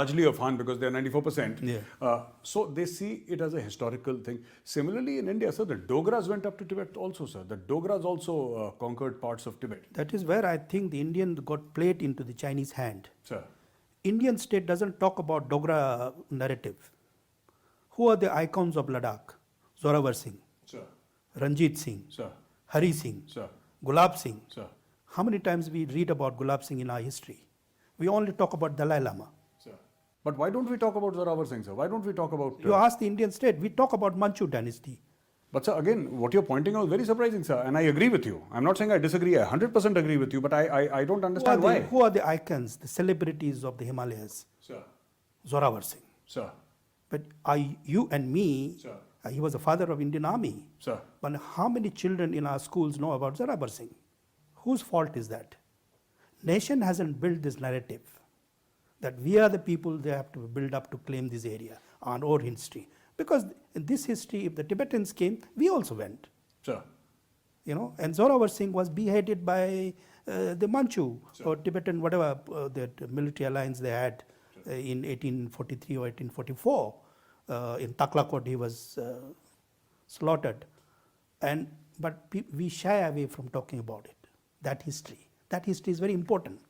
largely of Han because they're 94%. Yeah. So they see it as a historical thing. Similarly, in India, sir, the Dogras went up to Tibet also, sir. The Dogras also conquered parts of Tibet. That is where I think the Indian got played into the Chinese hand. Sir, Indian state doesn't talk about Dogra narrative. Who are the icons of Ladakh? Zorawar Singh, sir, Ranjit Singh, sir, Hari Singh, sir, Gulab Singh. sir, How many times we read about Gulab Singh in our history? We only talk about Dalai Lama. sir. But why don't we talk about Zorawar Singh, sir? Why don't we talk about... You ask the Indian state, we talk about Manchu dynasty. But sir, again, what you're pointing out is very surprising, sir. And I agree with you. I'm not saying I disagree. I 100% agree with you. But I don't understand why. Who are the icons, the celebrities of the Himalayas? Sir, Zorawar Singh. sir, But you and me, sir, he was the father of Indian Army. sir. But how many children in our schools know about Zorawar Singh? Whose fault is that? Nation hasn't built this narrative that we are the people they have to build up to claim this area on our history. Because in this history, if the Tibetans came, we also went. Sir, You know, and Zorawar Singh was beheaded by the Manchu or Tibetan, whatever that military alliance they had in 1843 or 1844. In Taklakot, he was slaughtered. But we shy away from talking about it, that history. That history is very important.